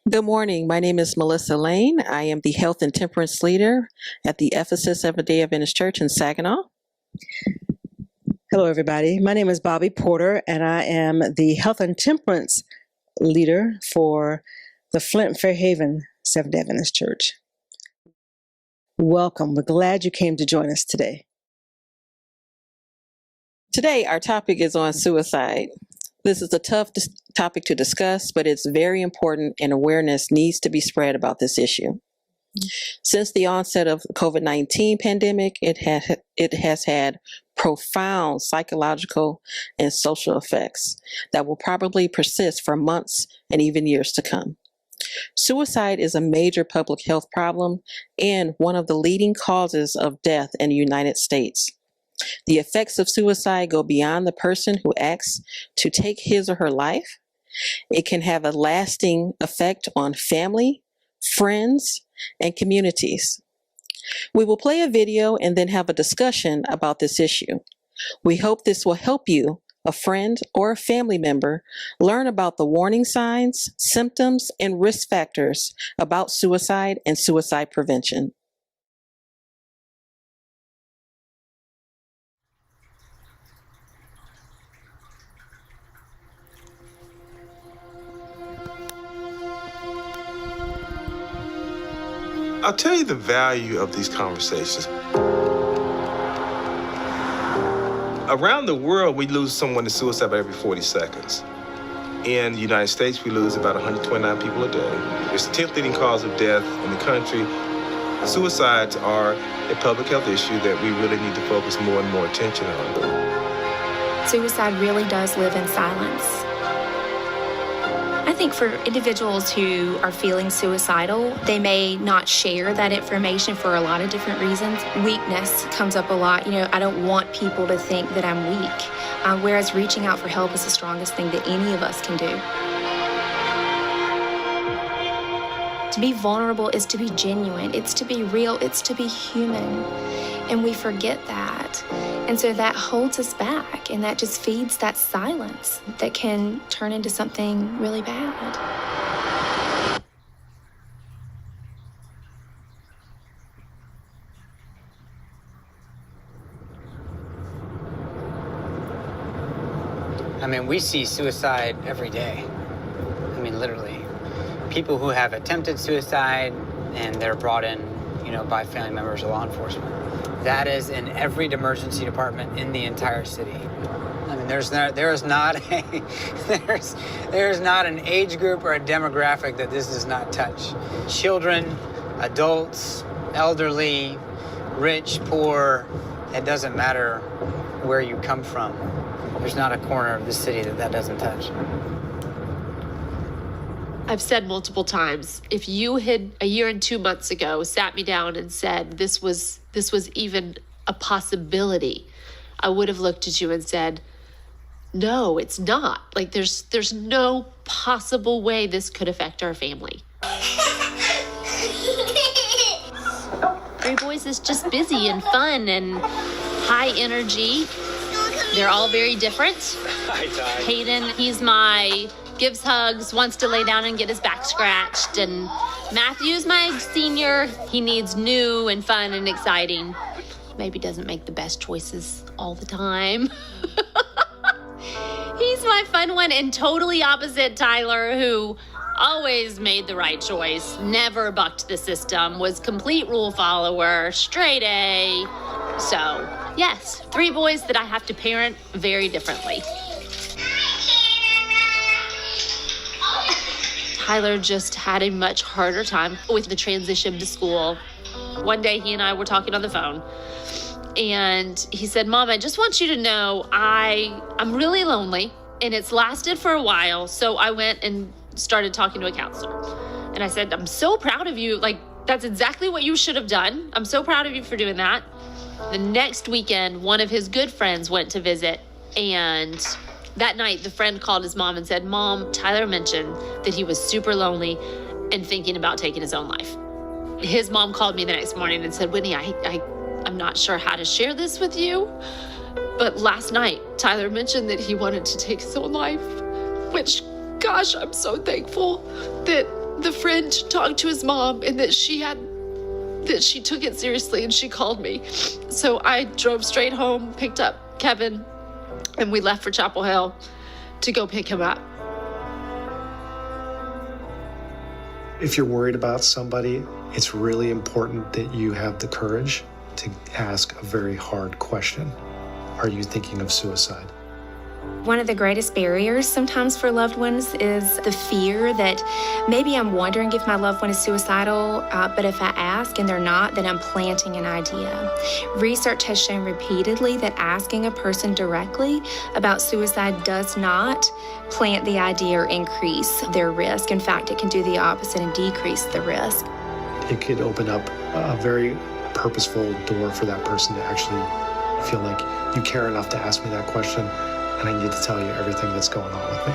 Good morning. My name is Melissa Lane. I am the Health and Temperance Leader at the Ephesus Seventh-day Adventist Church in Saginaw. Hello, everybody. My name is Bobby Porter, and I am the Health and Temperance Leader for the Flint Fairhaven Seventh-day Adventist Church. Welcome. We're glad you came to join us today. Today, our topic is on suicide. This is a tough topic to discuss, but it's very important, and awareness needs to be spread about this issue. Since the onset of the COVID-19 pandemic, it has had profound psychological and social effects that will probably persist for months and even years to come. Suicide is a major public health problem and one of the leading causes of death in the United States. The effects of suicide go beyond the person who acts to take his or her life. It can have a lasting effect on family, friends, and communities. We will play a video and then have a discussion about this issue. We hope this will help you, a friend or a family member, learn about the warning signs, symptoms, and risk factors about suicide and suicide prevention. I'll tell you the value of these conversations. Around the world, we lose someone to suicide about every 40 seconds. In the United States, we lose about 129 people a day. It's the 10th leading cause of death in the country. Suicides are a public health issue that we really need to focus more and more attention on. Suicide really does live in silence. I think for individuals who are feeling suicidal, they may not share that information for a lot of different reasons. Weakness comes up a lot. I don't want people to think that I'm weak, whereas reaching out for help is the strongest thing that any of us can do. To be vulnerable is to be genuine. It's to be real. It's to be human. And we forget that. And so that holds us back, and that just feeds that silence that can turn into something really bad. We see suicide every day. Literally. People who have attempted suicide and they're brought in, by family members or law enforcement. That is in every emergency department in the entire city. There is not an age group or a demographic that this does not touch. Children, adults, elderly, rich, poor, it doesn't matter where you come from. There's not a corner of the city that doesn't touch. I've said multiple times, if you had a year and 2 months ago sat me down and said this was even a possibility, I would have looked at you and said, no, it's not. There's no possible way this could affect our family. Three Boys is just busy and fun and high energy. They're all very different. Hi, Ty. Hayden, gives hugs, wants to lay down and get his back scratched. And Matthew's my senior. He needs new and fun and exciting. Maybe doesn't make the best choices all the time. He's my fun one, and totally opposite Tyler, who always made the right choice, never bucked the system, was complete rule follower, straight A. So, yes, three boys that I have to parent very differently. Tyler just had a much harder time with the transition to school. One day he and I were talking on the phone, and he said, Mom, I just want you to know I'm really lonely, and it's lasted for a while, so I went and started talking to a counselor. And I said, I'm so proud of you. That's exactly what you should have done. I'm so proud of you for doing that. The next weekend, one of his good friends went to visit, and that night, the friend called his mom and said, Mom, Tyler mentioned that he was super lonely and thinking about taking his own life. His mom called me the next morning and said, Whitney, I'm not sure how to share this with you, but last night, Tyler mentioned that he wanted to take his own life, which, gosh, I'm so thankful that the friend talked to his mom and that she took it seriously and she called me. So I drove straight home, picked up Kevin, and we left for Chapel Hill to go pick him up. If you're worried about somebody, it's really important that you have the courage to ask a very hard question. Are you thinking of suicide? One of the greatest barriers sometimes for loved ones is the fear that maybe I'm wondering if my loved one is suicidal, but if I ask and they're not, then I'm planting an idea. Research has shown repeatedly that asking a person directly about suicide does not plant the idea or increase their risk. In fact, it can do the opposite and decrease the risk. It could open up a very purposeful door for that person to actually feel like you care enough to ask me that question, and I need to tell you everything that's going on with me.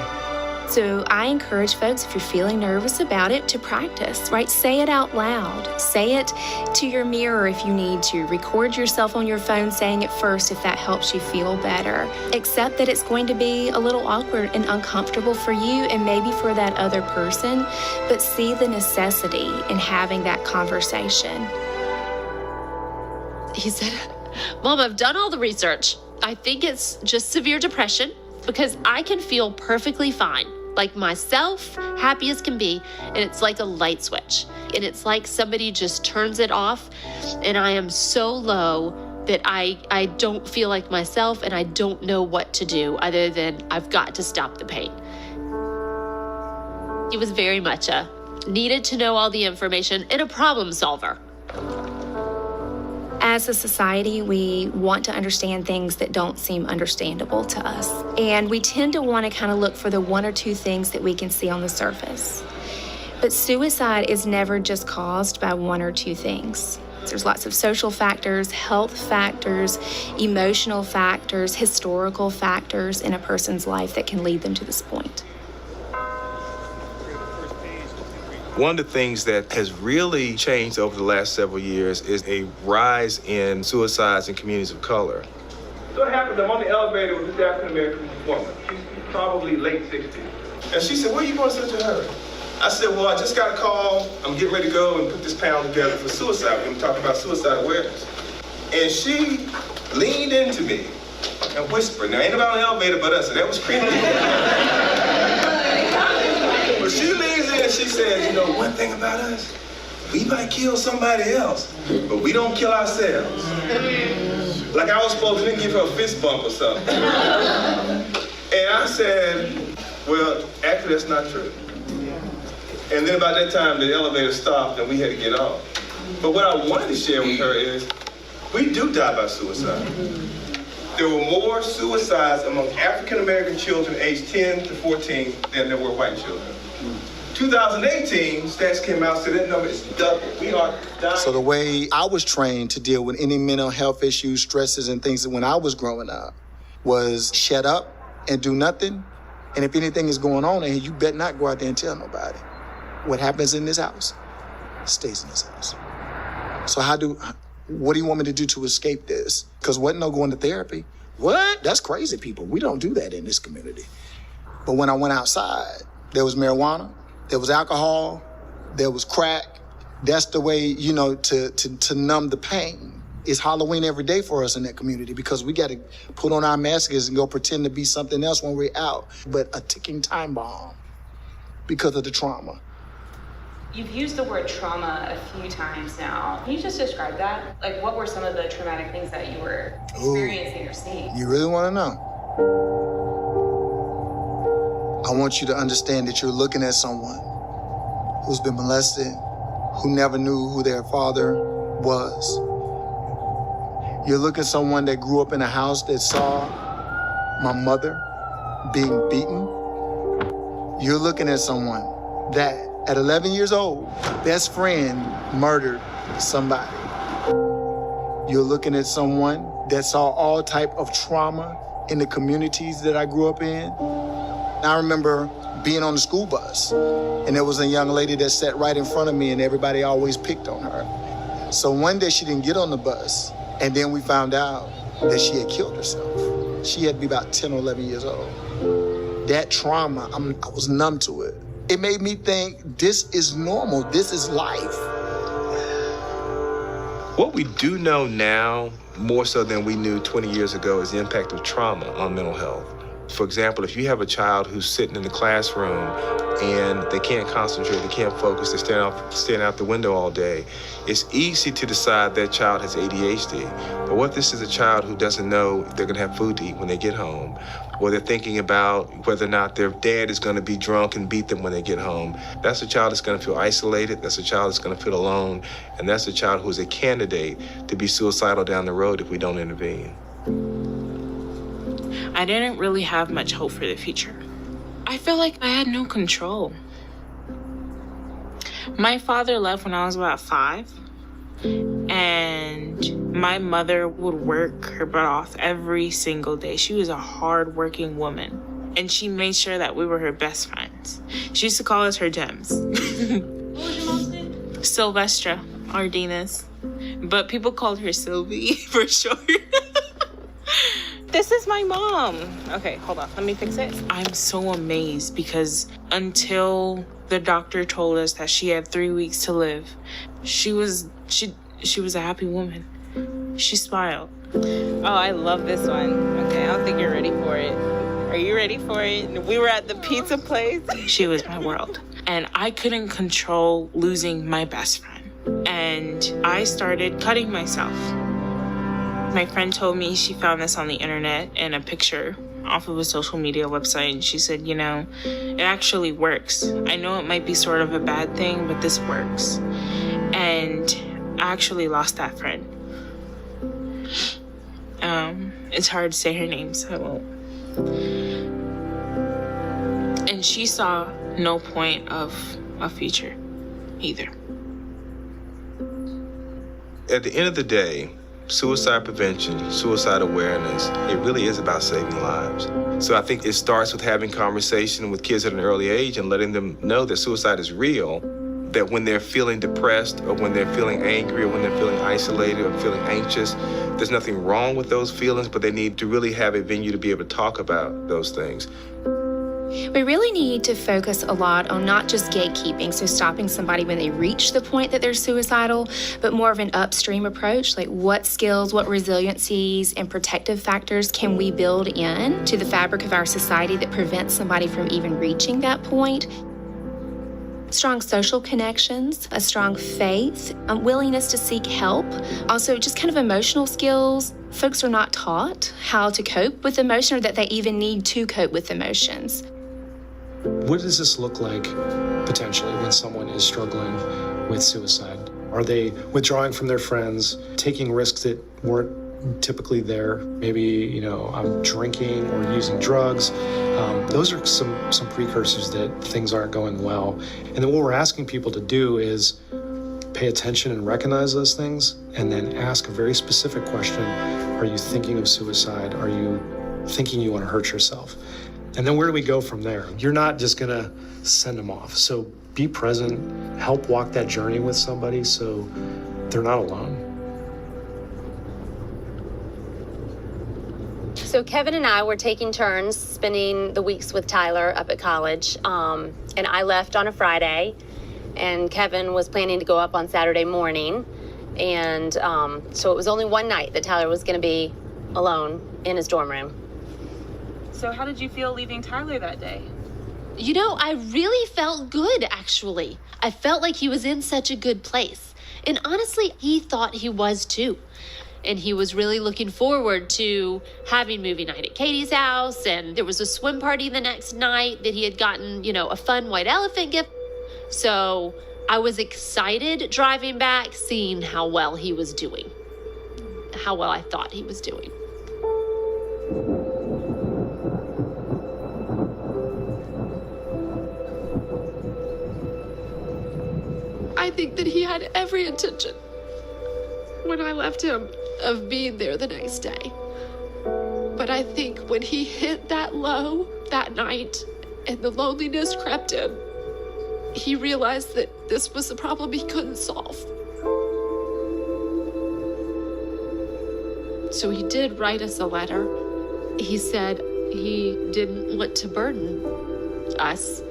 So I encourage folks, if you're feeling nervous about it, to practice, right? Say it out loud. Say it to your mirror if you need to. Record yourself on your phone saying it first if that helps you feel better. Accept that it's going to be a little awkward and uncomfortable for you and maybe for that other person, but see the necessity in having that conversation. He said, Mom, I've done all the research. I think it's just severe depression because I can feel perfectly fine, like myself, happy as can be, and it's like a light switch. And it's like somebody just turns it off, and I am so low that I don't feel like myself, and I don't know what to do other than I've got to stop the pain. He was very much needed to know all the information and a problem solver. As a society, we want to understand things that don't seem understandable to us. And we tend to want to kind of look for the one or two things that we can see on the surface. But suicide is never just caused by one or two things. There's lots of social factors, health factors, emotional factors, historical factors in a person's life that can lead them to this point. One of the things that has really changed over the last several years is a rise in suicides in communities of color. So it happened, I'm on the elevator with this African-American woman. She's probably late 60s. And she said, where are you going in such a hurry? I said, well, I just got a call. I'm getting ready to go and put this panel together for suicide. We're going to talk about suicide awareness. And she leaned into me and whispered. Now, ain't nobody on the elevator but us, and that was creepy. But she leans in and she says, you know, one thing about us, we might kill somebody else, but we don't kill ourselves. Like I was supposed to give her a fist bump or something. And I said, well, actually that's not true. And then about that time, the elevator stopped and we had to get off. But what I wanted to share with her is, we do die by suicide. There were more suicides among African-American children aged 10 to 14 than there were white children. 2018, stats came out, so that number is double. We are dying. So the way I was trained to deal with any mental health issues, stresses, and things when I was growing up was shut up and do nothing. And if anything is going on, you better not go out there and tell nobody. What happens in this house stays in this house. So what do you want me to do to escape this? Because wasn't no going to therapy. What? That's crazy, people. We don't do that in this community. But when I went outside, there was marijuana, there was alcohol, there was crack. That's the way, to numb the pain. It's Halloween every day for us in that community because we got to put on our masks and go pretend to be something else when we're out. But a ticking time bomb because of the trauma. You've used the word trauma a few times now. Can you just describe that? Like, what were some of the traumatic things that you were experiencing or seeing? You really want to know? I want you to understand that you're looking at someone who's been molested, who never knew who their father was. You're looking at someone that grew up in a house that saw my mother being beaten. You're looking at someone that at 11 years old, best friend murdered somebody. You're looking at someone that saw all type of trauma in the communities that I grew up in. I remember being on the school bus, and there was a young lady that sat right in front of me, and everybody always picked on her. So one day she didn't get on the bus, and then we found out that she had killed herself. She had to be about 10 or 11 years old. That trauma, I was numb to it. It made me think this is normal. This is life. What we do know now, more so than we knew 20 years ago, is the impact of trauma on mental health. For example, if you have a child who's sitting in the classroom and they can't concentrate, they can't focus, they're staring out the window all day, it's easy to decide that child has ADHD. But what if this is a child who doesn't know they're gonna have food to eat when they get home, or they're thinking about whether or not their dad is gonna be drunk and beat them when they get home? That's a child that's gonna feel isolated, that's a child that's gonna feel alone, and that's a child who's a candidate to be suicidal down the road if we don't intervene. I didn't really have much hope for the future. I feel like I had no control. My father left when I was about 5, and my mother would work her butt off every single day. She was a hard-working woman, and she made sure that we were her best friends. She used to call us her gems. What was your mom's name? Sylvestra Ardinas, but people called her Sylvie for short. This is my mom. Okay, hold on. Let me fix it. I'm so amazed because until the doctor told us that she had 3 weeks to live, she was a happy woman. She smiled. Oh, I love this one. Okay, I don't think you're ready for it. Are you ready for it? We were at the pizza place. She was my world. And I couldn't control losing my best friend. And I started cutting myself. My friend told me she found this on the internet and a picture off of a social media website. And she said, you know, it actually works. I know it might be sort of a bad thing, but this works. And I actually lost that friend. It's hard to say her name, so I won't. And she saw no point of a future either. At the end of the day, suicide prevention, suicide awareness, it really is about saving lives. So I think it starts with having conversation with kids at an early age and letting them know that suicide is real, that when they're feeling depressed or when they're feeling angry or when they're feeling isolated or feeling anxious, there's nothing wrong with those feelings, but they need to really have a venue to be able to talk about those things. We really need to focus a lot on not just gatekeeping, so stopping somebody when they reach the point that they're suicidal, but more of an upstream approach, like what skills, what resiliencies, and protective factors can we build in to the fabric of our society that prevents somebody from even reaching that point. Strong social connections, a strong faith, a willingness to seek help, also just kind of emotional skills. Folks are not taught how to cope with emotion or that they even need to cope with emotions. What does this look like potentially when someone is struggling with suicide? Are they withdrawing from their friends, taking risks that weren't typically there? Maybe, I'm drinking or using drugs. Those are some precursors that things aren't going well. And then what we're asking people to do is pay attention and recognize those things, and then ask a very specific question. Are you thinking of suicide? Are you thinking you want to hurt yourself? And then where do we go from there? You're not just gonna send them off. So be present, help walk that journey with somebody so they're not alone. So Kevin and I were taking turns spending the weeks with Tyler up at college. And I left on a Friday, and Kevin was planning to go up on Saturday morning. And so it was only one night that Tyler was gonna be alone in his dorm room. So how did you feel leaving Tyler that day? You know, I really felt good, actually. I felt like he was in such a good place. And honestly, he thought he was too. And he was really looking forward to having movie night at Katie's house. And there was a swim party the next night that he had gotten, a fun white elephant gift. So I was excited driving back, seeing how well he was doing, how well I thought he was doing. I think that he had every intention when I left him of being there the next day. But I think when he hit that low that night and the loneliness crept in, he realized that this was a problem he couldn't solve. So he did write us a letter. He said he didn't want to burden us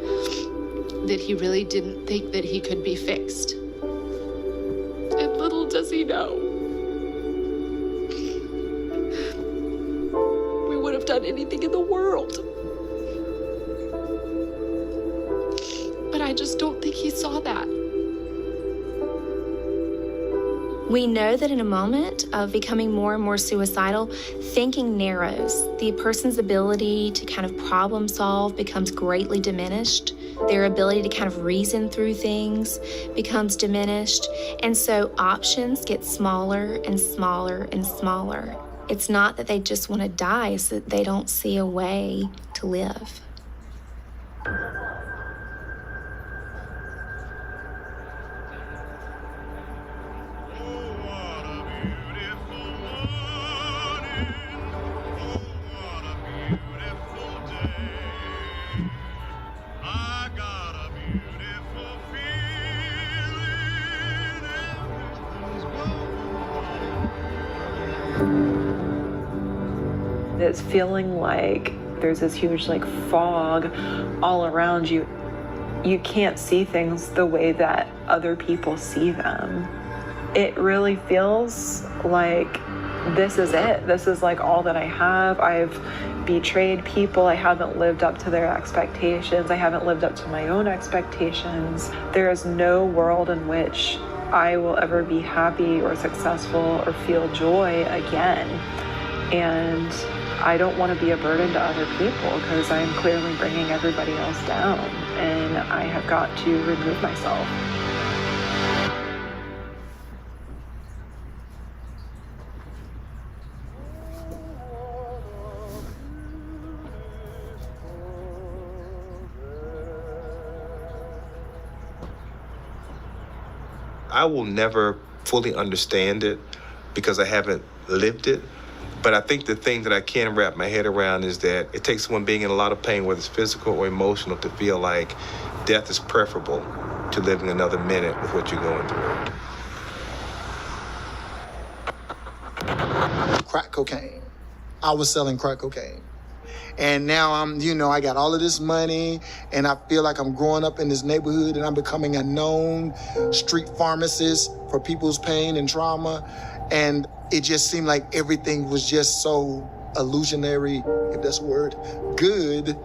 that he really didn't think that he could be fixed. And little does he know, we would have done anything in the world. But I just don't think he saw that. We know that in a moment of becoming more and more suicidal, thinking narrows. The person's ability to kind of problem solve becomes greatly diminished. Their ability to kind of reason through things becomes diminished. And so options get smaller and smaller and smaller. It's not that they just want to die, it's that they don't see a way to live. It's feeling like there's this huge fog all around you. You can't see things the way that other people see them. It really feels like this is it. This is all that I have. I've betrayed people. I haven't lived up to their expectations. I haven't lived up to my own expectations. There is no world in which I will ever be happy or successful or feel joy again. And I don't want to be a burden to other people because I'm clearly bringing everybody else down, and I have got to remove myself. I will never fully understand it because I haven't lived it. But I think the thing that I can wrap my head around is that it takes someone being in a lot of pain, whether it's physical or emotional, to feel like death is preferable to living another minute with what you're going through. Crack cocaine. I was selling crack cocaine. And now I got all of this money, and I feel like I'm growing up in this neighborhood, and I'm becoming a known street pharmacist for people's pain and trauma. And it just seemed like everything was just so illusionary, if that's a word, good.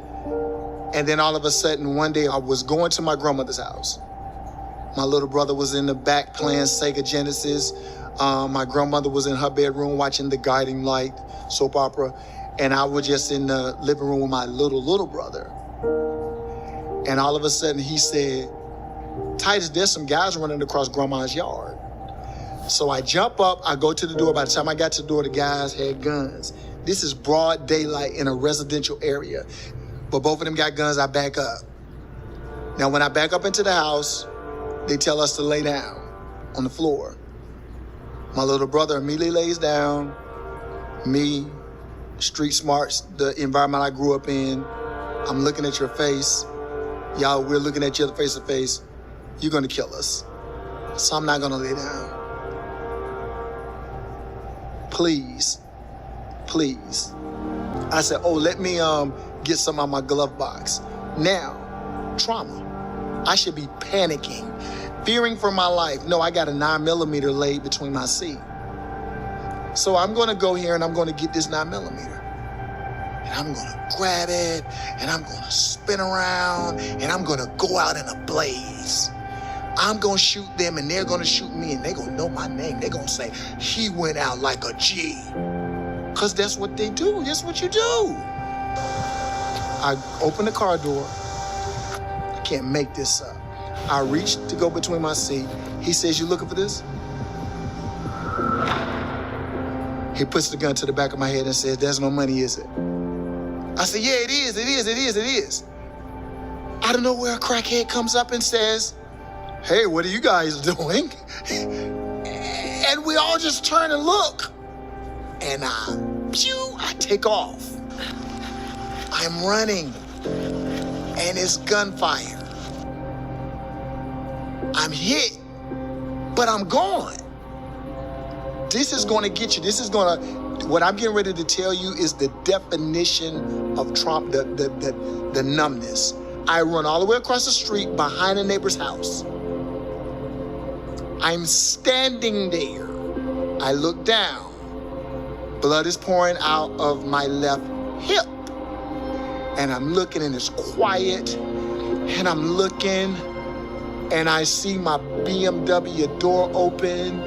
And then all of a sudden, one day I was going to my grandmother's house. My little brother was in the back playing Sega Genesis. My grandmother was in her bedroom watching The Guiding Light soap opera. And I was just in the living room with my little brother. And all of a sudden he said, "Titus, there's some guys running across grandma's yard." So I jump up, I go to the door. By the time I got to the door, the guys had guns. This is broad daylight in a residential area. But both of them got guns, I back up. Now, when I back up into the house, they tell us to lay down on the floor. My little brother immediately lays down. Me, street smarts, the environment I grew up in. I'm looking at your face. Y'all, we're looking at each other face to face. You're gonna kill us. So I'm not gonna lay down. Please, please. I said, "Oh, let me get some out of my glove box." Now, trauma. I should be panicking, fearing for my life. No, I got a 9mm laid between my seat. So I'm gonna go here and I'm gonna get this 9mm. And I'm gonna grab it and I'm gonna spin around and I'm gonna go out in a blaze. I'm gonna shoot them and they're gonna shoot me and they're gonna know my name. They're gonna say, "He went out like a G." Cause that's what they do, that's what you do. I open the car door. I can't make this up. I reach to go between my seat. He says, "You looking for this?" He puts the gun to the back of my head and says, "There's no money, is it?" I said, "Yeah, it is, it is, it is, it is." Out of nowhere, a crackhead comes up and says, "Hey, what are you guys doing?" And we all just turn and look. And I take off. I'm running. And it's gunfire. I'm hit, but I'm gone. This is gonna get you. What I'm getting ready to tell you is the definition of trauma, the numbness. I run all the way across the street behind a neighbor's house. I'm standing there. I look down. Blood is pouring out of my left hip. And I'm looking and it's quiet. And I'm looking and I see my BMW door open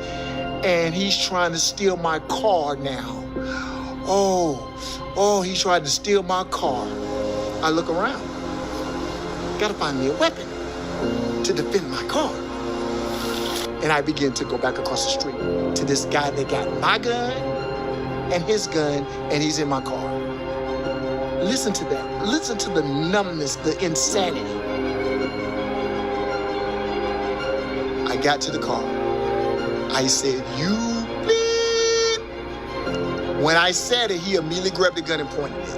and he's trying to steal my car now. Oh, he tried to steal my car. I look around. Gotta find me a weapon to defend my car. And I begin to go back across the street to this guy that got my gun and his gun, and he's in my car. Listen to that. Listen to the numbness, the insanity. I got to the car. I said, "You bleep." When I said it, he immediately grabbed the gun and pointed it.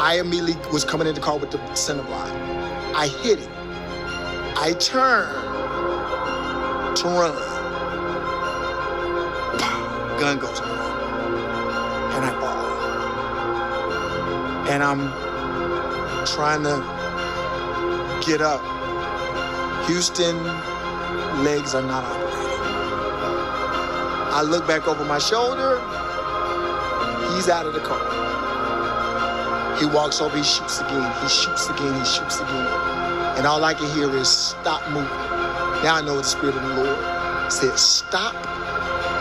I immediately was coming in the car with the center block. I hit it. I turned to run. Gun goes off. And I fall. And I'm trying to get up. Houston, legs are not operating. I look back over my shoulder. He's out of the car. He walks over, he shoots again, he shoots again, he shoots again. And all I can hear is, "Stop moving." Now I know the Spirit of the Lord said, "Stop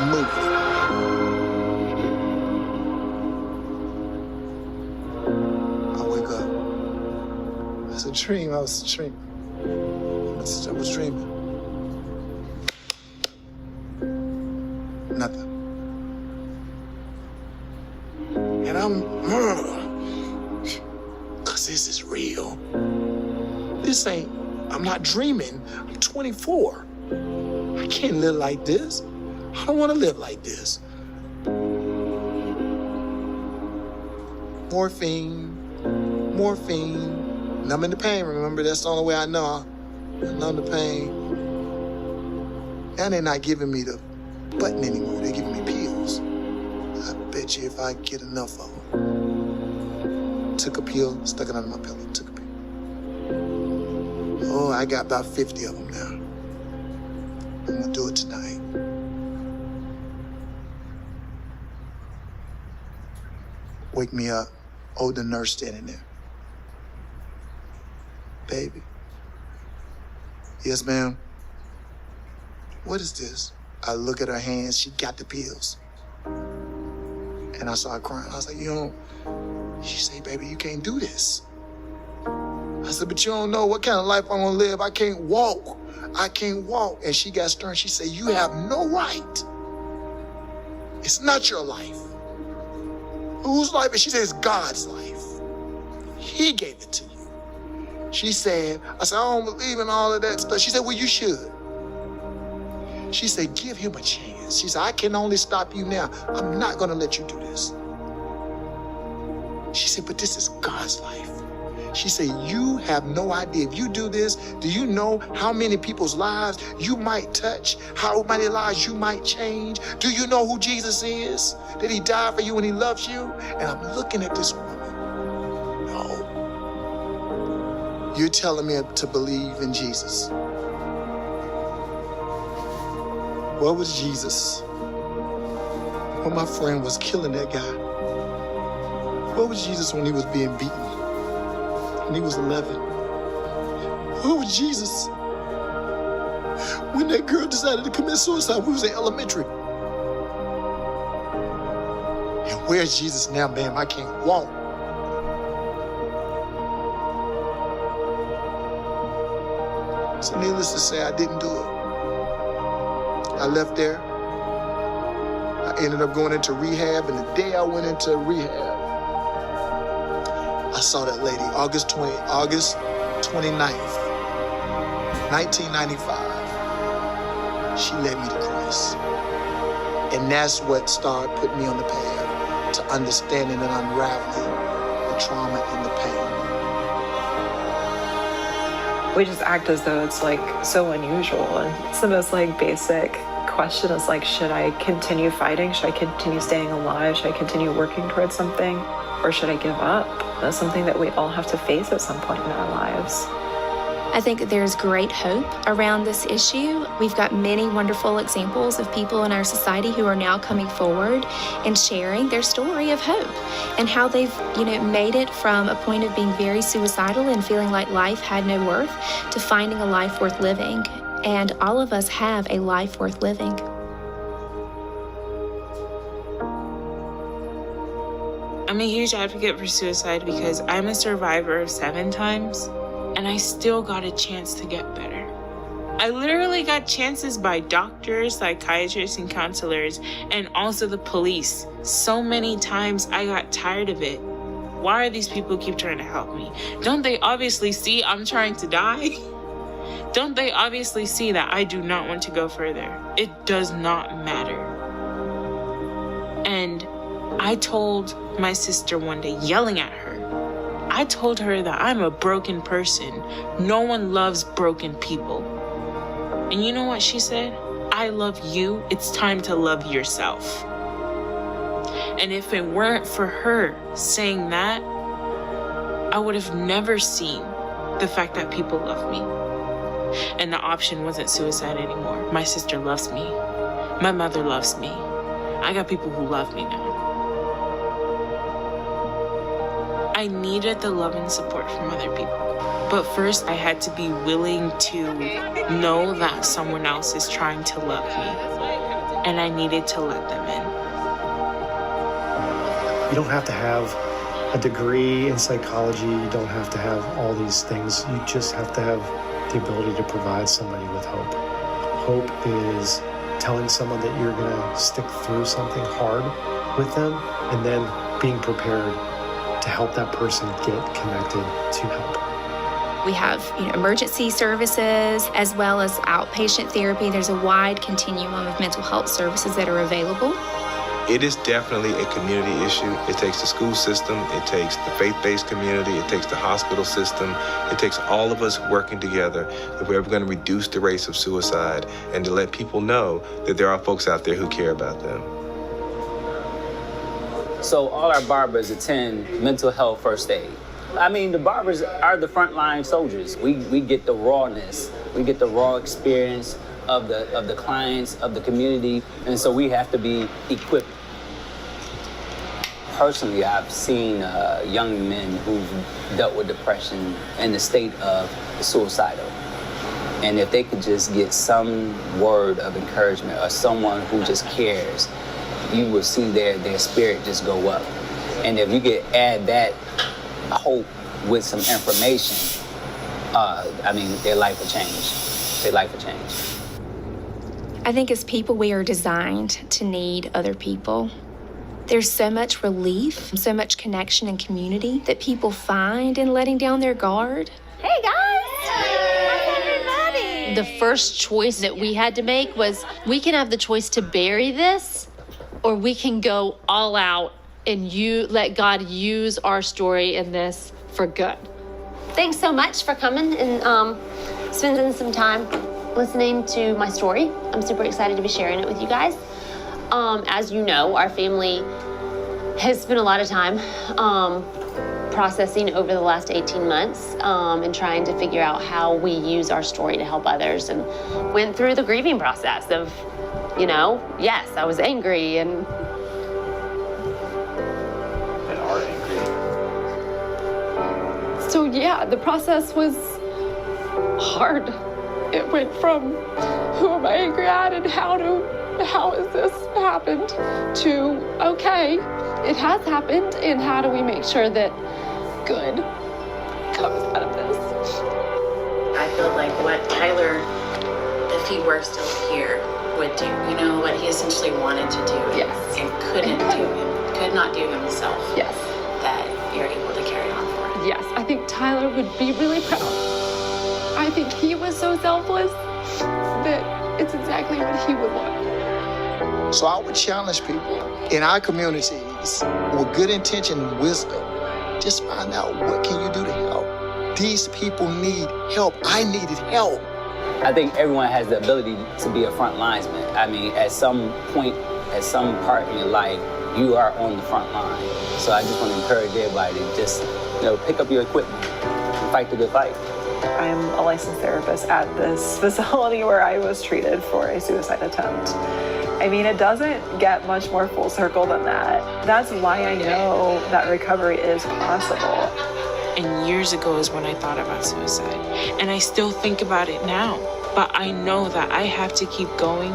moving." I wake up. It's a dream, I was dreaming. I was dreaming. Nothing. And cause this is real. I'm not dreaming. I'm 24. I can't live like this. I don't want to live like this. Morphine, numbing the pain. Remember, that's the only way I know. I numb the pain. Now they're not giving me the button anymore. They're giving me pills. I bet you if I get enough of them. Took a pill, stuck it under my pillow, took a pill. Oh, I got about 50 of them now. I'm gonna do it tonight. Wake me up. Oh, the nurse standing there. "Baby." "Yes, ma'am." "What is this?" I look at her hands. She got the pills. And I started crying. I was like, she said, "Baby, you can't do this." I said, "But you don't know what kind of life I'm gonna live. I can't walk. I can't walk." And she got stern. She said, "You have no right. It's not your life." "Whose life?" And she said, "It's God's life. He gave it to you." She said, I said, "I don't believe in all of that stuff." She said, "Well, you should." She said, "Give him a chance." She said, "I can only stop you now. I'm not gonna let you do this." She said, "But this is God's life." She said, "You have no idea. If you do this, do you know how many people's lives you might touch? How many lives you might change? Do you know who Jesus is? That he died for you and he loves you?" And I'm looking at this woman. No. You're telling me to believe in Jesus. What was Jesus when my friend was killing that guy? What was Jesus when he was being beaten? When he was 11? What was Jesus when that girl decided to commit suicide? We was in elementary. And where's Jesus now, ma'am? I can't walk. So needless to say, I didn't do it. I left there. I ended up going into rehab, and the day I went into rehab, I saw that lady, August 29th, 1995. She led me to Christ. And that's what started putting me on the path to understanding and unraveling the trauma and the pain. We just act as though it's like so unusual. And it's the most like basic question is like, should I continue fighting? Should I continue staying alive? Should I continue working towards something? Or should I give up? That's something that we all have to face at some point in our lives. I think that there's great hope around this issue. We've got many wonderful examples of people in our society who are now coming forward and sharing their story of hope and how they've, made it from a point of being very suicidal and feeling like life had no worth to finding a life worth living. And all of us have a life worth living. I'm a huge advocate for suicide because I'm a survivor of 7 times, and I still got a chance to get better. I literally got chances by doctors, psychiatrists, and counselors, and also the police. So many times I got tired of it. Why are these people keep trying to help me? Don't they obviously see I'm trying to die? Don't they obviously see that I do not want to go further? It does not matter. And I told my sister one day, yelling at her, I told her that I'm a broken person. No one loves broken people. And you know what she said? I love you. It's time to love yourself. And if it weren't for her saying that, I would have never seen the fact that people love me. And the option wasn't suicide anymore. My sister loves me. My mother loves me. I got people who love me now. I needed the love and support from other people. But first, I had to be willing to know that someone else is trying to love me. And I needed to let them in. You don't have to have a degree in psychology. You don't have to have all these things. You just have to have the ability to provide somebody with hope. Hope is telling someone that you're going to stick through something hard with them and then being prepared to help that person get connected to help. We have emergency services as well as outpatient therapy. There's a wide continuum of mental health services that are available. It is definitely a community issue. It takes the school system, it takes the faith-based community, it takes the hospital system, it takes all of us working together if we're ever going to reduce the rates of suicide and to let people know that there are folks out there who care about them. So all our barbers attend mental health first aid. I mean, the barbers are the frontline soldiers. We get the rawness, we get the raw experience of the clients, of the community, and so we have to be equipped. Personally, I've seen young men who've dealt with depression in the state of suicidal. And if they could just get some word of encouragement or someone who just cares, you will see their spirit just go up. And if you could add that hope with some information, their life will change. Their life will change. I think as people, we are designed to need other people. There's so much relief, so much connection and community that people find in letting down their guard. Hey guys! Hi everybody! The first choice that we had to make was we can have the choice to bury this or we can go all out and let God use our story in this for good. Thanks so much for coming and spending some time listening to my story. I'm super excited to be sharing it with you guys. As you know, our family has spent a lot of time processing over the last 18 months and trying to figure out how we use our story to help others, and went through the grieving process of, yes, I was angry and are angry. So yeah, the process was hard. It went from who am I angry at and how has this happened to, okay, it has happened, and how do we make sure that good comes out of this? I feel like what Tyler, if he were still here, would do, what he essentially wanted to do and could not do himself. Yes. That you're able to carry on for. Yes, I think Tyler would be really proud. I think he was so selfless that it's exactly what he would want. So I would challenge people in our communities with good intention and wisdom. Just find out, what can you do to help? These people need help. I needed help. I think everyone has the ability to be a front linesman. I mean, at some point, at some part in your life, you are on the front line. So I just want to encourage everybody to just, pick up your equipment and fight the good fight. I'm a licensed therapist at this facility where I was treated for a suicide attempt. I mean, it doesn't get much more full circle than that. That's why I know that recovery is possible. And years ago is when I thought about suicide. And I still think about it now. But I know that I have to keep going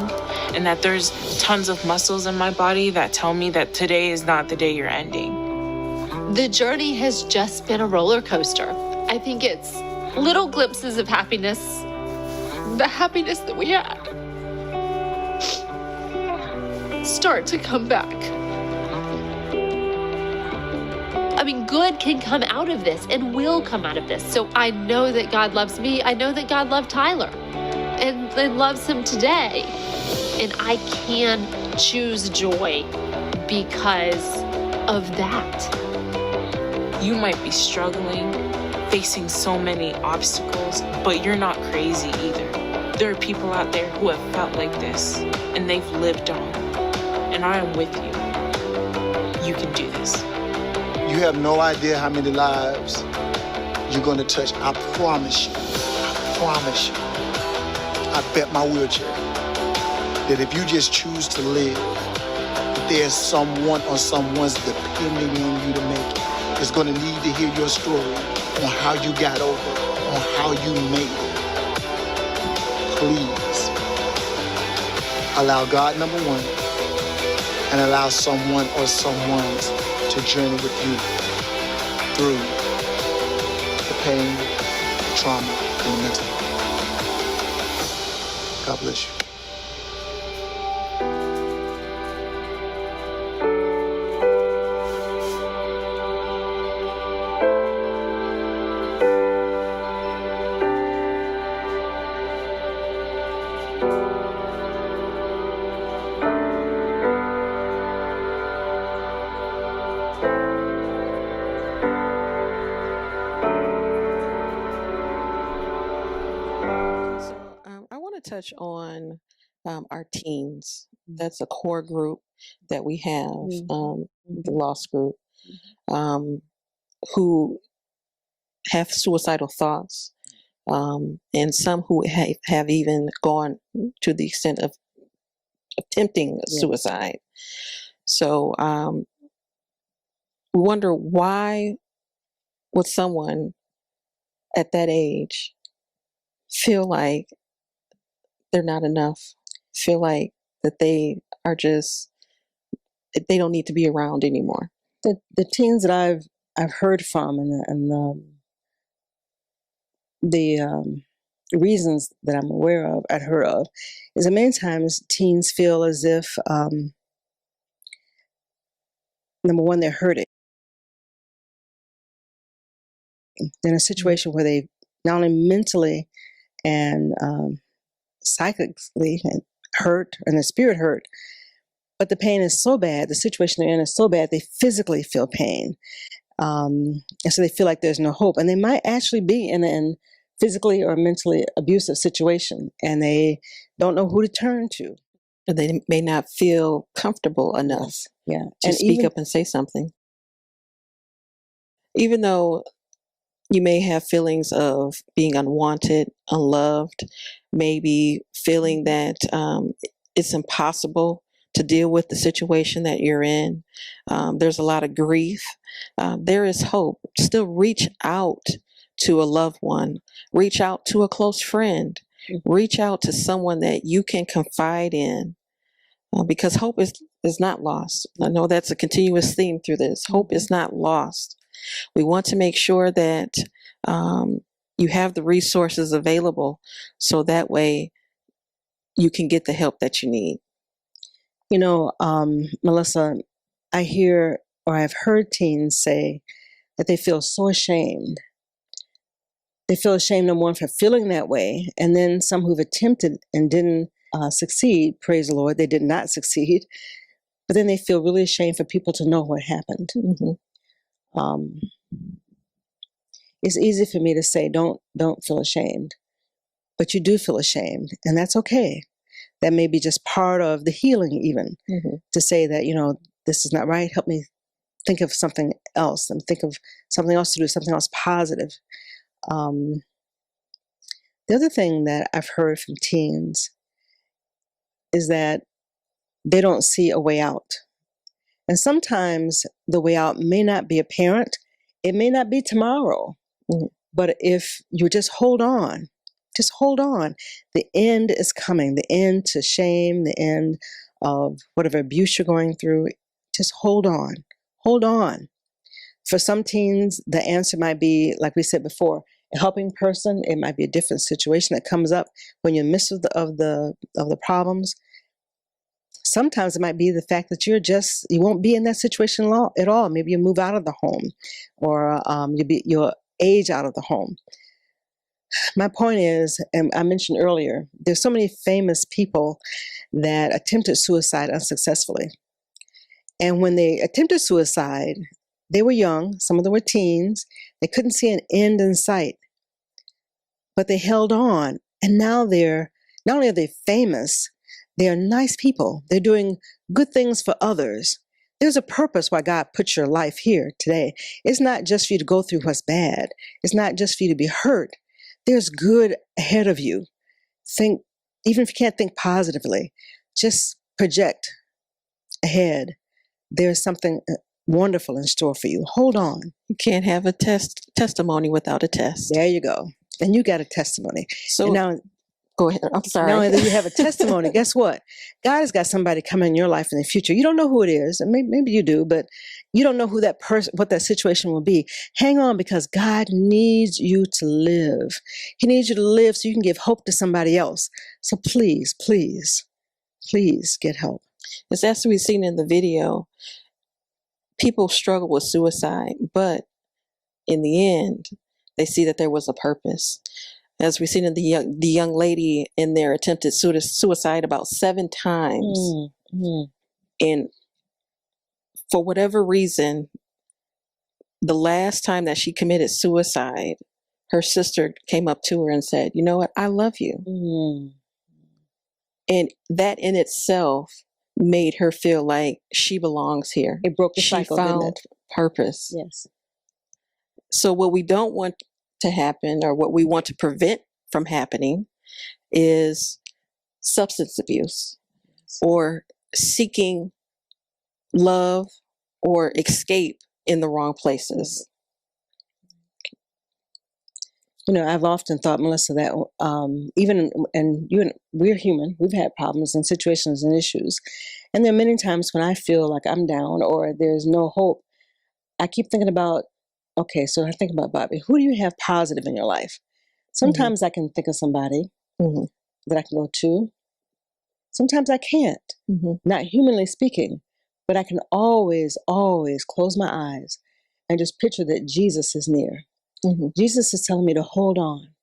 and that there's tons of muscles in my body that tell me that today is not the day you're ending. The journey has just been a roller coaster. I think it's little glimpses of happiness, the happiness that we had, start to come back. I mean, good can come out of this and will come out of this. So I know that God loves me. I know that God loved Tyler and loves him today. And I can choose joy because of that. You might be struggling, facing so many obstacles, but you're not crazy either. There are people out there who have felt like this and they've lived on. And I am with you. You can do this. You have no idea how many lives you're gonna touch. I promise you. I promise you. I bet my wheelchair that if you just choose to live, there's someone or someone's depending on you to make it. Is gonna need to hear your story on how you got over, on how you made it. Please allow God, number one, and allow someone or someone's to journey with you through the pain, the trauma, and the mental. God bless you. Touch on our teens. That's a core group that we have, the lost group, who have suicidal thoughts, and some who have even gone to the extent of attempting suicide. So we wonder, why would someone at that age feel like they're not enough, feel like that they are just, they don't need to be around anymore? The teens that I've heard from and the reasons that I'm aware of, I'd heard of, is that many times teens feel as if, number one, they're hurting. They're in a situation where they not only mentally and psychically hurt and the spirit hurt, but the pain is so bad, the situation they're in is so bad, they physically feel pain. And so they feel like there's no hope. And they might actually be in a physically or mentally abusive situation, and they don't know who to turn to. Or they may not feel comfortable enough to speak up and say something. Even though you may have feelings of being unwanted, unloved, maybe feeling that it's impossible to deal with the situation that you're in. There's a lot of grief. There is hope. Still reach out to a loved one. Reach out to a close friend. Reach out to someone that you can confide in, because hope is not lost. I know that's a continuous theme through this. Hope is not lost. We want to make sure that you have the resources available so that way you can get the help that you need. You know, Melissa, I hear or I've heard teens say that they feel so ashamed. They feel ashamed, number one, for feeling that way. And then some who've attempted and didn't succeed, praise the Lord, they did not succeed. But then they feel really ashamed for people to know what happened. It's easy for me to say, don't feel ashamed. But you do feel ashamed, and that's okay. That may be just part of the healing even, to say that, you know, this is not right. Help me think of something else and think of something else to do, something else positive. The other thing that I've heard from teens is that they don't see a way out. And sometimes the way out may not be apparent. It may not be tomorrow. But if you just hold on, the end is coming, the end to shame, the end of whatever abuse you're going through. Just hold on. For some teens, the answer might be, like we said before, a helping person. It might be a different situation that comes up when you're in the midst of the problems. Sometimes it might be the fact that you won't be in that situation at all. Maybe you move out of the home, or you'll age out of the home. My point is, and I mentioned earlier, there's so many famous people that attempted suicide unsuccessfully. And when they attempted suicide, they were young. Some of them were teens. They couldn't see an end in sight, but they held on. And now not only are they famous, they are nice people. They're doing good things for others. There's a purpose why God put your life here today. It's not just for you to go through what's bad. It's not just for you to be hurt. There's good ahead of you. Think, even if you can't think positively, just project ahead. There's something wonderful in store for you. Hold on. You can't have a testimony without a test. There you go. And you got a testimony. So and now, go ahead. I'm sorry. Not only that you have a testimony, guess what? God has got somebody coming in your life in the future. You don't know who it is. And maybe you do, but you don't know who that person, what that situation will be. Hang on, because God needs you to live. He needs you to live so you can give hope to somebody else. So please, please, please get help. As we've seen in the video, people struggle with suicide, but in the end, they see that there was a purpose. As we've seen in the young lady in there attempted suicide about 7 times. And for whatever reason, the last time that she committed suicide, her sister came up to her and said, "You know what? I love you." And that in itself made her feel like she belongs here. It broke the she cycle, found didn't it? Purpose. Yes. So what we don't want to happen, or what we want to prevent from happening, is substance abuse or seeking love or escape in the wrong places. You know, I've often thought, Melissa, that we're human. We've had problems and situations and issues. And there are many times when I feel like I'm down or there's no hope. I keep thinking about, okay, so I think about Bobby. Who do you have positive in your life? Sometimes I can think of somebody that I can go to. Sometimes I can't, not humanly speaking, but I can always, always close my eyes and just picture that Jesus is near. Jesus is telling me to hold on.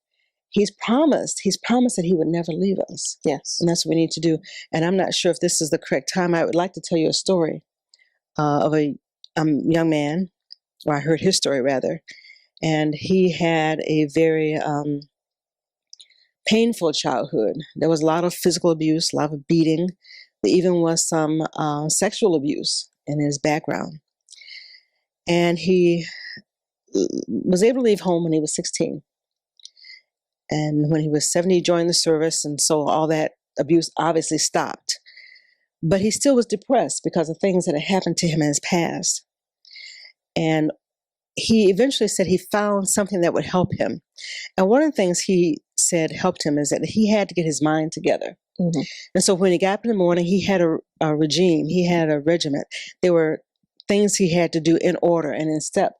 He's promised that he would never leave us. Yes. And that's what we need to do. And I'm not sure if this is the correct time. I would like to tell you a story of a young man, or I heard his story rather, and he had a very painful childhood. There was a lot of physical abuse, a lot of beating. There even was some sexual abuse in his background. And he was able to leave home when he was 16. And when he was 70, he joined the service, and so all that abuse obviously stopped. But he still was depressed because of things that had happened to him in his past. And he eventually said he found something that would help him. And one of the things he said helped him is that he had to get his mind together. And so when he got up in the morning, he had a regime, he had a regiment. There were things he had to do in order and in step,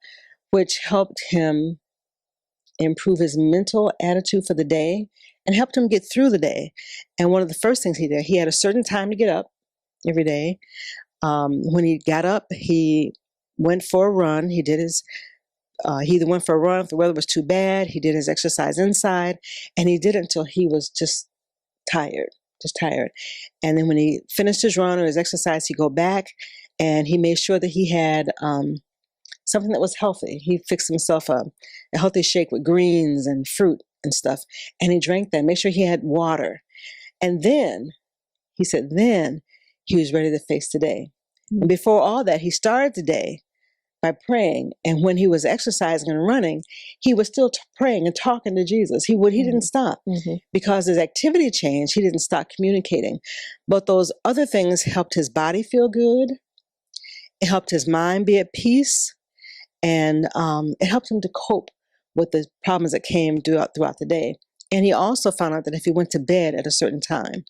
which helped him improve his mental attitude for the day and helped him get through the day. And one of the first things he did, he had a certain time to get up every day. When he got up, he went for a run. He did his, he either went for a run if the weather was too bad, he did his exercise inside, and he did it until he was just tired. And then when he finished his run or his exercise, he'd go back and he made sure that he had something that was healthy. He fixed himself a healthy shake with greens and fruit and stuff, and he drank that, made sure he had water. And then, he said, then he was ready to face the day. And before all that, he started the day by praying. And when he was exercising and running, he was still praying and talking to Jesus. He didn't stop because his activity changed. He didn't stop communicating. But those other things helped his body feel good. It helped his mind be at peace. And it helped him to cope with the problems that came throughout the day. And he also found out that if he went to bed at a certain time,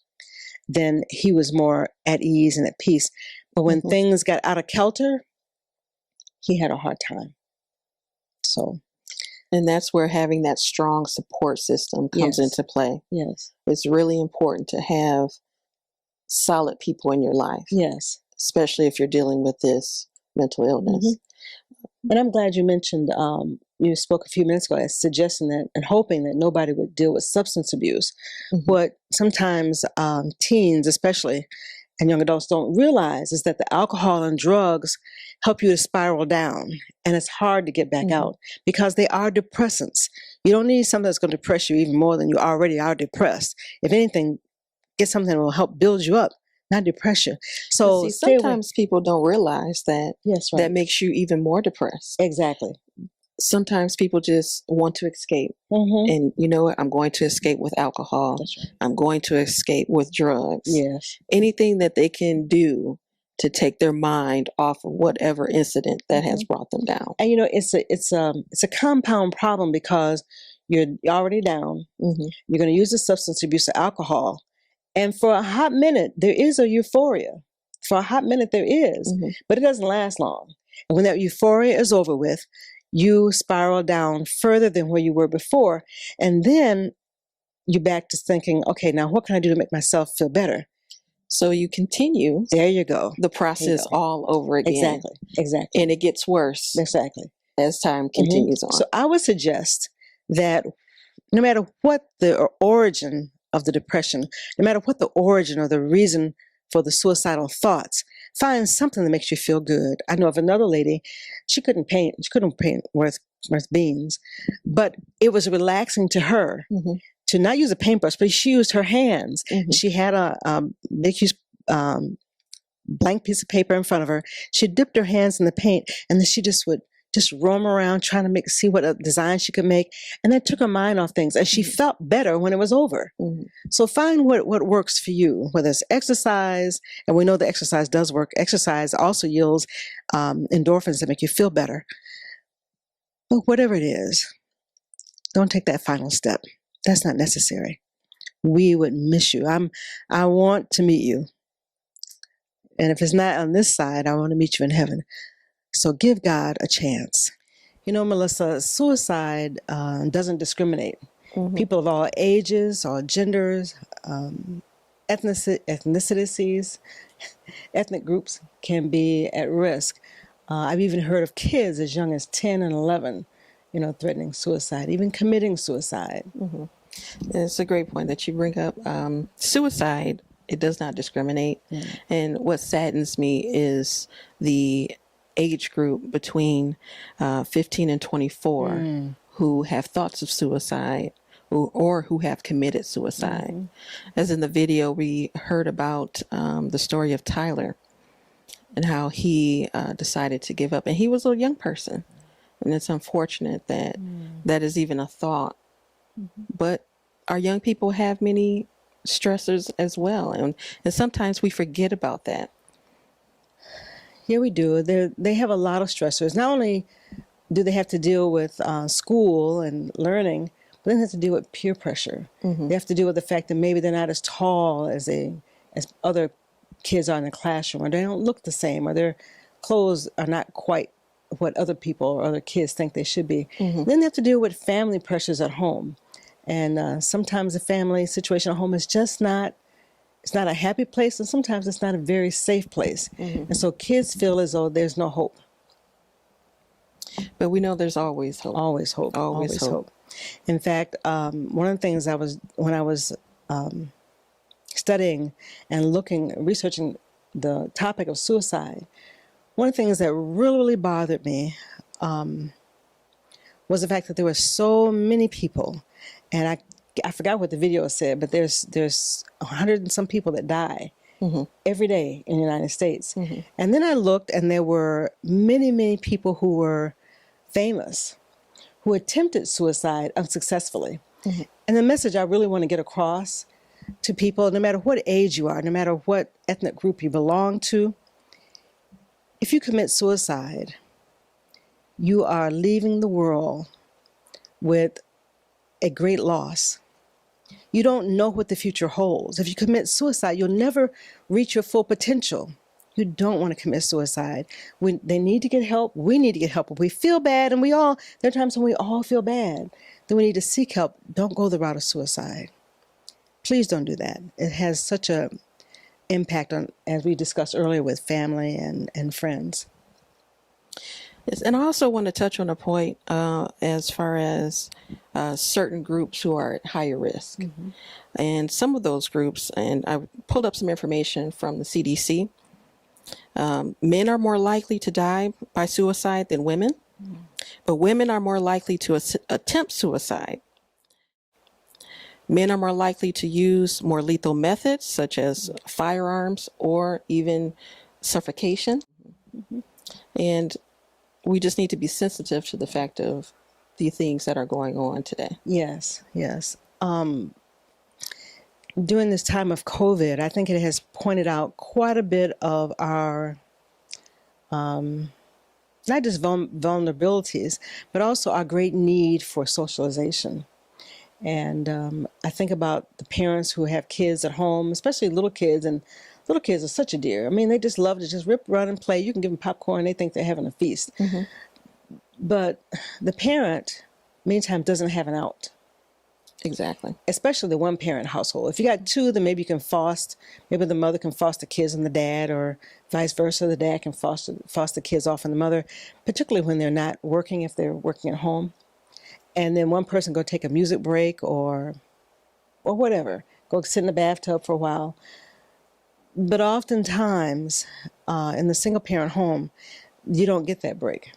then he was more at ease and at peace. But when things got out of kilter, he had a hard time. So, and that's where having that strong support system comes into play. Yes. It's really important to have solid people in your life. Yes. Especially if you're dealing with this mental illness. And I'm glad you mentioned, you spoke a few minutes ago as suggesting that and hoping that nobody would deal with substance abuse. What sometimes teens especially and young adults don't realize is that the alcohol and drugs help you to spiral down, and it's hard to get back out because they are depressants. You don't need something that's going to depress you even more than you already are depressed. If anything, get something that will help build you up, not depress you. So see, sometimes people don't realize that that makes you even more depressed. Exactly. Sometimes people just want to escape. And you know what? I'm going to escape with alcohol. I'm going to escape with drugs. Yes. Anything that they can do to take their mind off of whatever incident that has brought them down. And you know, it's a compound problem because you're already down. You're going to use the substance abuse of alcohol. And for a hot minute, there is a euphoria. For a hot minute, there is, but it doesn't last long. And when that euphoria is over with, you spiral down further than where you were before. And then you're back to thinking, okay, now what can I do to make myself feel better? So you continue. There you go. The process all over again. Exactly. Exactly. And it gets worse. Exactly. As time continues on. So I would suggest that no matter what the origin of the depression, no matter what the origin or the reason for the suicidal thoughts, find something that makes you feel good. I know of another lady, she couldn't paint worth beans, but it was relaxing to her to not use a paintbrush, but she used her hands. She had a big, huge blank piece of paper in front of her. She dipped her hands in the paint, and then she just would roam around trying to see what a design she could make, and that took her mind off things, and she felt better when it was over. So find what works for you, whether it's exercise, and we know that exercise does work. Exercise also yields endorphins that make you feel better. But whatever it is, don't take that final step. That's not necessary. We would miss you. I want to meet you, and if it's not on this side, I want to meet you in heaven. So give God a chance. You know, Melissa, suicide doesn't discriminate. People of all ages, all genders, ethnicities, ethnic groups can be at risk. I've even heard of kids as young as 10 and 11, threatening suicide, even committing suicide. It's a great point that you bring up. Suicide, it does not discriminate. And what saddens me is the age group between 15 and 24 who have thoughts of suicide or who have committed suicide. As in the video, we heard about the story of Tyler and how he decided to give up. And he was a young person. And it's unfortunate that that is even a thought. But our young people have many stressors as well. And sometimes we forget about that. Yeah, we do. They have a lot of stressors. Not only do they have to deal with school and learning, but then they have to deal with peer pressure. They have to deal with the fact that maybe they're not as tall as other kids are in the classroom, or they don't look the same, or their clothes are not quite what other people or other kids think they should be. Then they have to deal with family pressures at home. And sometimes the family situation at home is just not, it's not a happy place, and sometimes it's not a very safe place. And so kids feel as though there's no hope. But we know there's always hope. Always hope. Always hope. In fact, one of the things when I was studying and researching the topic of suicide, one of the things that really bothered me was the fact that there were so many people, and I forgot what the video said, but there's 100 and some people that die every day in the United States. And then I looked, and there were many, many people who were famous who attempted suicide unsuccessfully. And the message I really want to get across to people, no matter what age you are, no matter what ethnic group you belong to, if you commit suicide, you are leaving the world with a great loss. You don't know what the future holds. If you commit suicide, you'll never reach your full potential. You don't want to commit suicide. They need to get help. We need to get help. If we feel bad, and there are times when we all feel bad, then we need to seek help. Don't go the route of suicide. Please don't do that. It has such a impact on, as we discussed earlier, with family and friends. Yes, and I also want to touch on a point as far as certain groups who are at higher risk. And some of those groups, and I pulled up some information from the CDC, men are more likely to die by suicide than women, but women are more likely to attempt suicide. Men are more likely to use more lethal methods, such as firearms or even suffocation. And we just need to be sensitive to the fact of the things that are going on today. Yes, yes. During this time of COVID, I think it has pointed out quite a bit of our, not just vulnerabilities, but also our great need for socialization. And I think about the parents who have kids at home, especially little kids, and little kids are such a dear. I mean, they just love to just rip, run, and play. You can give them popcorn, they think they're having a feast. But the parent, meantime, doesn't have an out. Exactly. Especially the one-parent household. If you got two, then maybe you can foster, maybe the mother can foster kids and the dad, or vice versa, the dad can foster kids off on the mother, particularly when they're not working, if they're working at home. And then one person go take a music break or whatever, go sit in the bathtub for a while. But oftentimes, in the single-parent home, you don't get that break.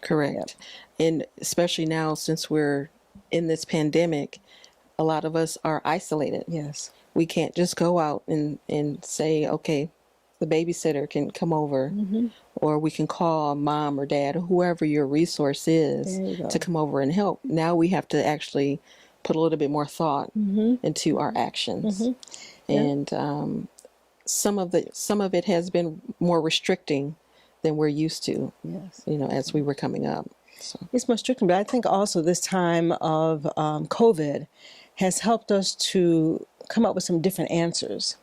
Correct. And especially now, since we're in this pandemic, a lot of us are isolated. Yes. We can't just go out and say, okay, the babysitter can come over, or we can call mom or dad or whoever your resource is to come over and help. Now we have to actually put a little bit more thought into our actions. And some of it has been more restricting than we're used to, as we were coming up. So. It's more strict, but I think also this time of COVID has helped us to come up with some different answers.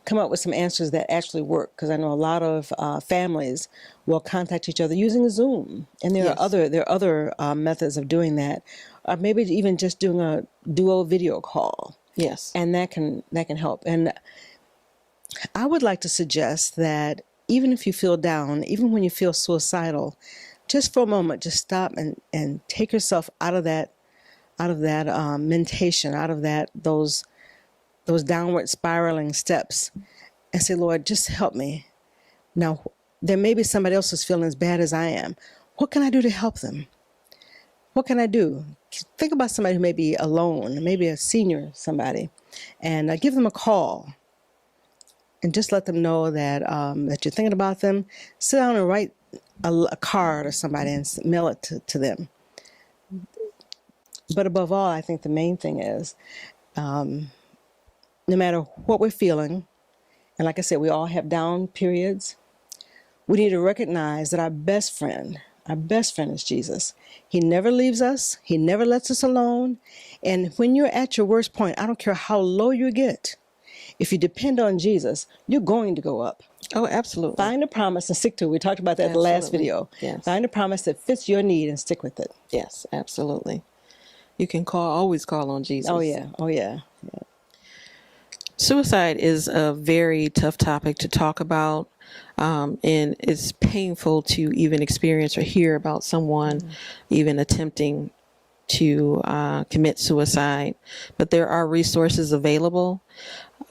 Come up with some answers that actually work, because I know a lot of families will contact each other using Zoom, and there are other methods of doing that, or maybe even just doing a duo video call. Yes, and that can help. And I would like to suggest that even if you feel down, even when you feel suicidal, just for a moment, just stop and take yourself out of that mentation, out of those downward spiraling steps, and say, Lord, just help me. Now, there may be somebody else who's feeling as bad as I am. What can I do to help them? What can I do? Think about somebody who may be alone, maybe a senior, somebody, and give them a call. And just let them know that that you're thinking about them. Sit down and write a card or somebody and mail it to them. But above all, I think the main thing is, no matter what we're feeling, and like I said, we all have down periods, we need to recognize that our best friend is Jesus. He never leaves us. He never lets us alone. And when you're at your worst point, I don't care how low you get, if you depend on Jesus, you're going to go up. Oh, absolutely. Find a promise and stick to it. We talked about that in the last video. Yes. Find a promise that fits your need and stick with it. Yes, absolutely. You can always call on Jesus. Oh, yeah. Oh, yeah. Suicide is a very tough topic to talk about, and it's painful to even experience or hear about someone even attempting to commit suicide. But there are resources available.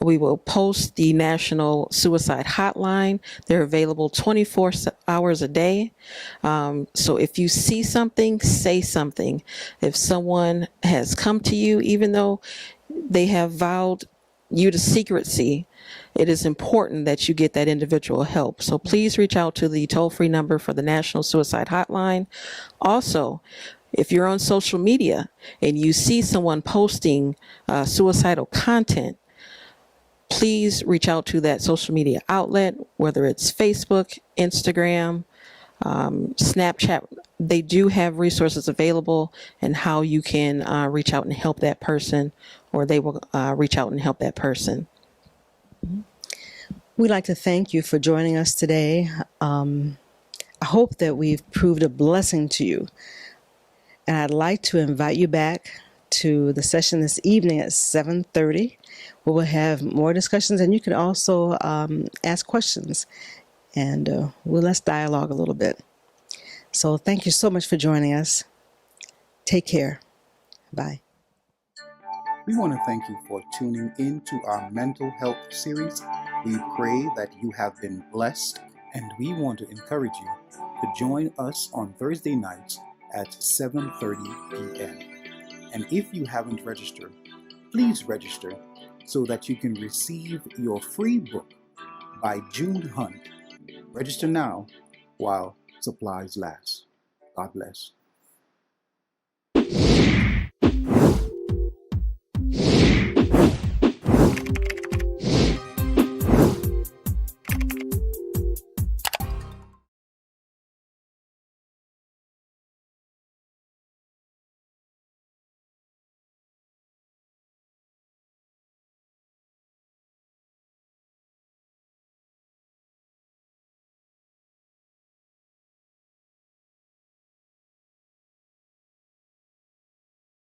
We will post the National Suicide Hotline. They're available 24 hours a day. So if you see something, say something. If someone has come to you, even though they have vowed you to secrecy, it is important that you get that individual help. So please reach out to the toll-free number for the National Suicide Hotline. Also, if you're on social media and you see someone posting suicidal content, please reach out to that social media outlet, whether it's Facebook, Instagram, Snapchat. They do have resources available and how you can reach out and help that person, or they will reach out and help that person. We'd like to thank you for joining us today. I hope that we've proved a blessing to you. And I'd like to invite you back to the session this evening at 7:30, where we'll have more discussions, and you can also ask questions, and let's dialogue a little bit. So thank you so much for joining us. Take care. Bye. We want to thank you for tuning in to our mental health series. We pray that you have been blessed, and we want to encourage you to join us on Thursday nights at 7:30 p.m. And if you haven't registered, please register so that you can receive your free book by June Hunt. Register now while supplies last. God bless.